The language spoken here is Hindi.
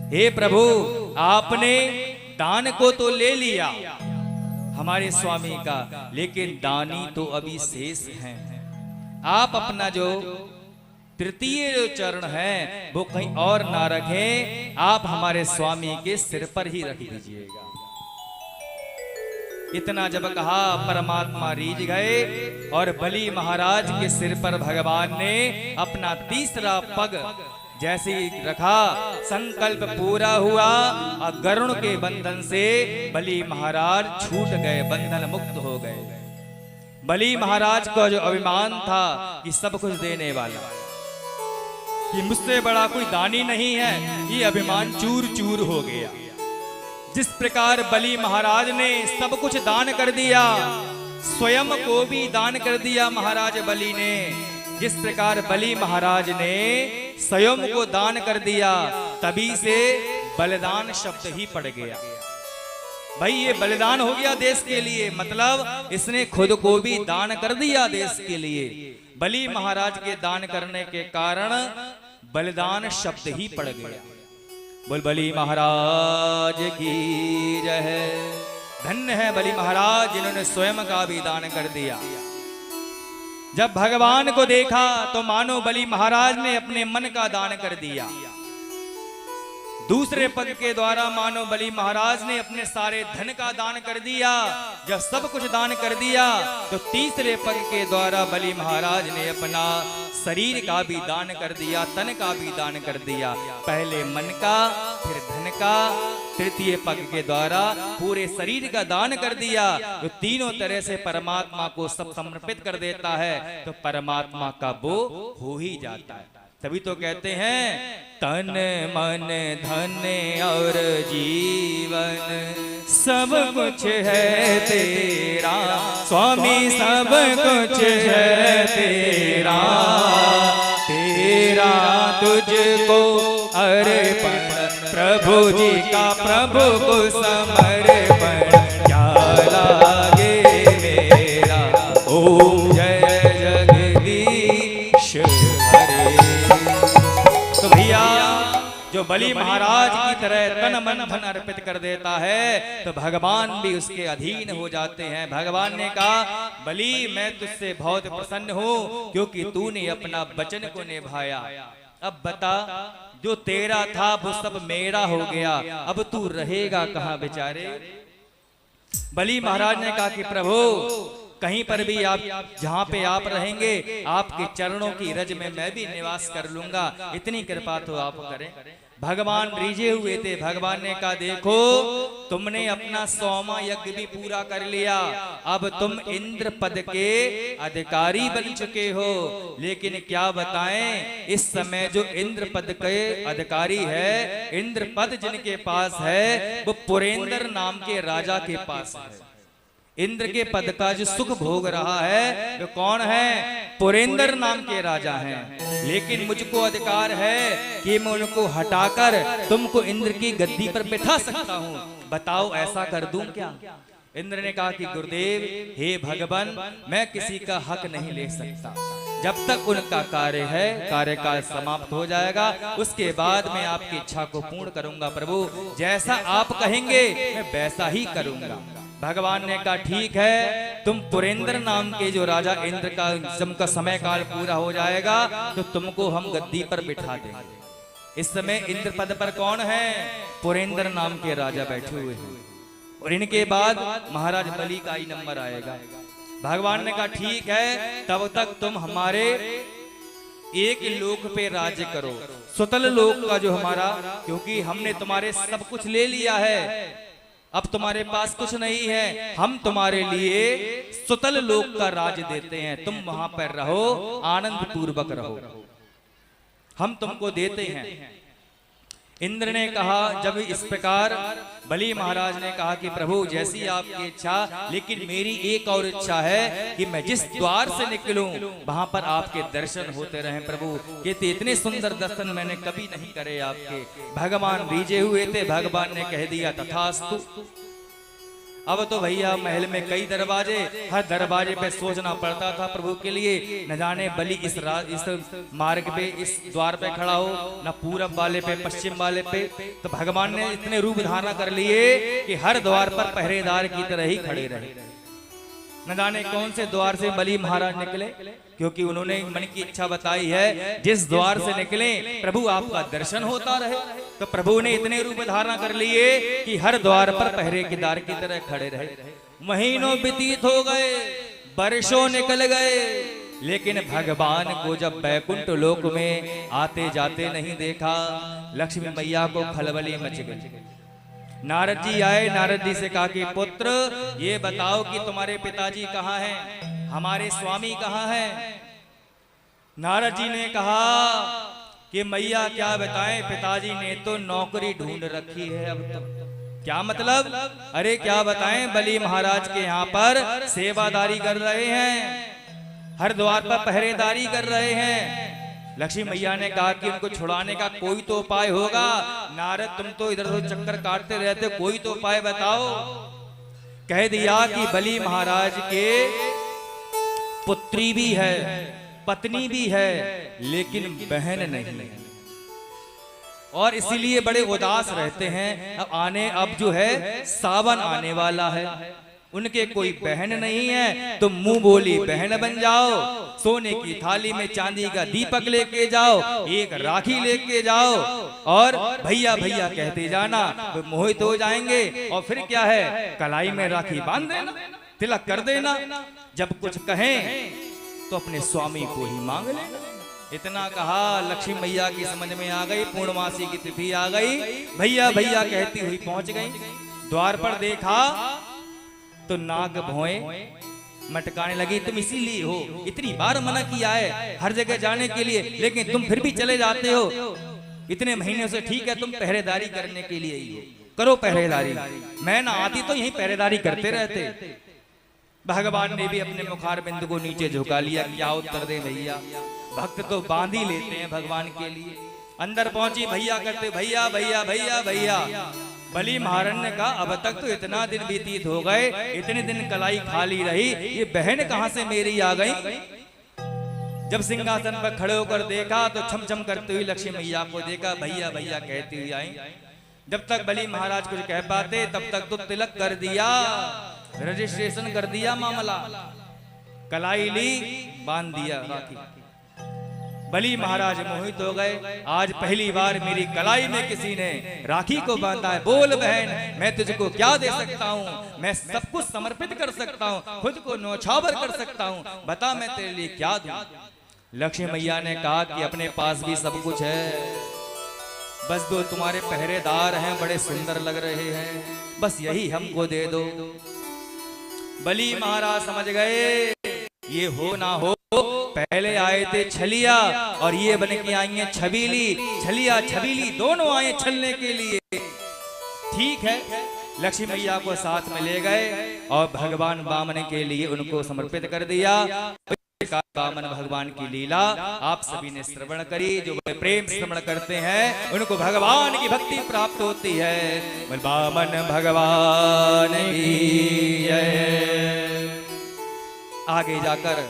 हे प्रभु, आपने दान को तो ले लिया हमारे स्वामी का, लेकिन दानी तो अभी शेष हैं। आप अपना जो तृतीय जो चरण है वो कहीं और ना रखें, आप हमारे स्वामी के सिर पर ही रख दीजिएगा। इतना जब कहा परमात्मा रीझ गए और बलि महाराज के सिर पर भगवान ने अपना तीसरा पग जैसे ही रखा, संकल्प पूरा हुआ और गरुण के बंधन से बलि महाराज छूट गए, बंधन मुक्त हो गए। बलि महाराज का जो अभिमान था कि सब कुछ देने वाला, कि मुझसे बड़ा कोई दानी नहीं है, ये अभिमान चूर चूर हो गया। जिस प्रकार बलि महाराज ने सब कुछ दान कर दिया, स्वयं को भी दान कर दिया महाराज बलि ने। जिस प्रकार बलि महाराज ने स्वयं को दान कर दिया, तभी से बलिदान शब्द ही पड़ गया। भाई ये बलिदान हो गया देश के लिए, मतलब इसने खुद को भी दान कर दिया देश के लिए। बलि महाराज के दान करने के कारण बलिदान शब्द ही पड़ गया। बोल बलि महाराज की जय। धन्य है बलि महाराज जिन्होंने स्वयं का भी दान कर दिया। जब भगवान को देखा तो मानो बलि महाराज ने अपने मन का दान कर दिया। दूसरे पद के द्वारा मानो बलि महाराज ने अपने सारे धन का दान कर दिया। जब सब कुछ दान कर दिया तो तीसरे पद के द्वारा बलि महाराज ने अपना शरीर का भी दान कर दिया, तन का भी दान कर दिया। पहले मन का, फिर धन का, तृतीय पद के द्वारा पूरे शरीर का दान कर दिया। तो तीनों तरह से परमात्मा को सब समर्पित कर देता है तो परमात्मा का वो हो ही जाता है। तभी तो कहते हैं तन मन धन और जीवन सब कुछ है तेरा, स्वामी सब कुछ है तेरा। तेरा तुझको अर्पण प्रभु जी का, प्रभु को समर्पण क्या लागे मेरा। ओम जय जगदीश हरे। तो भैया जो बलि महाराज की तरह तन मन धन अर्पित कर देता है तो भगवान भी उसके अधीन हो जाते हैं। भगवान ने कहा बलि मैं तुझसे बहुत प्रसन्न हूँ क्योंकि तूने अपना वचन को निभाया। अब बता जो तेरा था वो सब मेरा हो गया, अब तू रहेगा कहाँ बेचारे। बलि महाराज ने कहा कि प्रभु कहीं पर भी आप जहाँ पे आप रहेंगे आपके चरणों की रज में मैं भी निवास कर लूंगा, इतनी कृपा तो आप करें। भगवान रीझे हुए थे। भगवान ने कहा देखो तुमने अपना 100वां यज्ञ भी पूरा कर लिया, अब तुम इंद्र पद के अधिकारी बन चुके हो। लेकिन क्या बताएं इस समय जो इंद्र पद के अधिकारी है, इंद्र पद जिनके पास है वो पुरेंद्र नाम के राजा के पास है। इंद्र के पद का जो सुख भोग रहा है वो कौन है? पुरेंद्र नाम के राजा हैं। लेकिन मुझको अधिकार है कि मैं उनको हटाकर तुमको इंद्र की गद्दी पर बैठा सकता हूँ, बताओ ऐसा कर दूं क्या? इंद्र ने कहा कि गुरुदेव हे भगवान मैं किसी का हक नहीं ले सकता, जब तक उनका कार्य है कार्यकाल समाप्त हो जाएगा उसके बाद मैं आपकी इच्छा को पूर्ण करूंगा। प्रभु जैसा आप कहेंगे मैं वैसा ही करूंगा। भगवान ने कहा ठीक है, तुम पुरेंद्र नाम के जो राजा इंद्र का जब का समय काल पूरा हो जाएगा तो तुमको हम गद्दी पर बिठा देंगे। इस समय इंद्र पद पर कौन है? पुरेंद्र नाम के राजा बैठे हुए हैं और इनके बाद महाराज बलि का ही नंबर आएगा। भगवान ने कहा ठीक है, तब तक तुम हमारे एक लोक पे राज्य करो, सुतल लोक का जो हमारा, क्योंकि हमने तुम्हारे सब कुछ ले लिया है, अब तुम्हारे पास कुछ नहीं है, हम तुम्हारे लिए सुतल लोक का राज देते हैं, तुम वहां पर रहो, आनंद पूर्वक रहो, हम तुमको देते हैं। इंद्र ने कहा जब इस प्रकार बलि महाराज ने कहा कि प्रभु जैसी आपकी इच्छा, लेकिन मेरी एक और इच्छा है कि मैं जिस द्वार से निकलूं वहां पर आपके दर्शन होते रहें। प्रभु कहते इतने सुंदर दर्शन मैंने कभी नहीं करे आपके। भगवान रीझे हुए थे, भगवान ने कह दिया तथास्तु। अब तो भैया महल में कई दरवाजे, हर दरवाजे पे सोचना पड़ता था प्रभु के लिए। न जाने बलि इस मार्ग पे, इस द्वार पे खड़ा हो, न पूरब वाले पे, पश्चिम वाले पे। तो भगवान ने इतने रूप धारणा कर लिए कि हर द्वार पर पहरेदार की तरह ही खड़े रहे। न जाने कौन से द्वार से बलि महाराज निकले, क्योंकि उन्होंने मन की इच्छा बताई है जिस द्वार से निकले प्रभु आपका दर्शन होता रहे। तो प्रभु ने इतने रूप धारणा कर लिए कि हर द्वार पर पहरेदार की तरह खड़े रहे। महीनों व्यतीत हो गए, वर्षों निकल गए, लेकिन भगवान को जब बैकुंठ लोक में आते जाते नहीं देखा, लक्ष्मी मैया को खलबली मच गई। नारद जी आए, नारद जी से कहा कि पुत्र ये बताओ कि तुम्हारे पिताजी कहाँ हैं, हमारे स्वामी कहाँ हैं। नारद जी ने कहा कि मैया क्या बताएं, पिताजी ने तो नौकरी ढूंढ रखी है। अब तो क्या मतलब? अरे क्या बताएं, बलि महाराज के यहाँ पर सेवादारी कर रहे हैं, हर द्वार पर पहरेदारी कर रहे हैं। लक्ष्मी मैया ने कहा कि उनको छुड़ाने का कोई तो उपाय होगा। नारद तुम तो इधर उधर चक्कर काटते रहते, कोई तो उपाय बताओ। कह दिया कि बलि महाराज के पुत्री भी है, पत्नी भी है, लेकिन बहन नहीं, और इसीलिए बड़े उदास रहते हैं। अब जो है सावन आने वाला है, उनके कोई बहन नहीं है, तो मुंह बोली बहन बन जाओ। सोने की थाली में चांदी का दीपक लेके जाओ, एक राखी लेके जाओ, और भैया भैया कहते जाना, तो मोहित हो जाएंगे। और फिर क्या है, कलाई में राखी बांध देना, तिलक कर देना। जब कुछ कहें तो अपने स्वामी को ही मांग लेना। इतना कहा, लक्ष्मी मैया की समझ में आ गई, पूर्णमासी की तिथि आ गई। भैया भैया कहती हुई पहुंच गई। द्वार पर देखा तो नाग भौएं मटकाने लगी। तुम इसीलिए हो, इतनी बार मना किया है हर जगह जाने के लिए, लेकिन तुम फिर भी चले जाते हो। इतने महीने से ठीक है तुम पहरेदारी करने के लिए ही हो, करो पहरेदारी। मैं ना आती तो यही पहरेदारी करते रहते। भगवान ने भी अपने मुखार बिंदु को नीचे झुका लिया। क्या उत्तर दे भैया, भक्त तो बांध ही लेते हैं भगवान के लिए। अंदर पहुंची, भैया करते, भैया भैया भैया भैया। बलि महाराज ने कहा अब तक तो इतना दिन व्यतीत हो गए, इतने दिन कलाई खाली रही, ये बहन कहां से मेरी आ गई। जब सिंहासन पर खड़े होकर देखा तो छम छम करते हुए लक्ष्मी मैया को देखा, भैया भैया कहती हुई आई। जब तक बलि महाराज कुछ कह पाते तब तक तो तिलक कर दिया, रजिस्ट्रेशन कर दिया मामला, कलाई ली, बांध दिया राखी। बलि महाराज मोहित हो गए। आज पहली बार मेरी कलाई में किसी ने राखी को बांधा है। बोल बहन, मैं तुझको क्या दे सकता हूँ, मैं सब कुछ समर्पित कर सकता हूँ, खुद को न्यौछावर कर सकता हूँ, बता मैं तेरे लिए क्या दूं। लक्ष्मी मैया ने कहा कि अपने पास भी सब कुछ है, बस दो तुम्हारे पहरेदार हैं, बड़े सुंदर लग रहे हैं, बस यही हमको दे दो। बलि महाराज समझ गए ये हो ना हो, पहले आए थे छलिया और ये बन के आई है छबीली। छलिया छबीली दोनों आए छलने के लिए। ठीक है, लक्ष्मी मैया को साथ में ले गए और भगवान वामन के लिए उनको समर्पित कर दिया। वामन भगवान की लीला आप सभी ने श्रवण करी। जो प्रेम श्रवण करते हैं उनको भगवान की भक्ति प्राप्त होती है। वामन भगवान की जय। आगे जाकर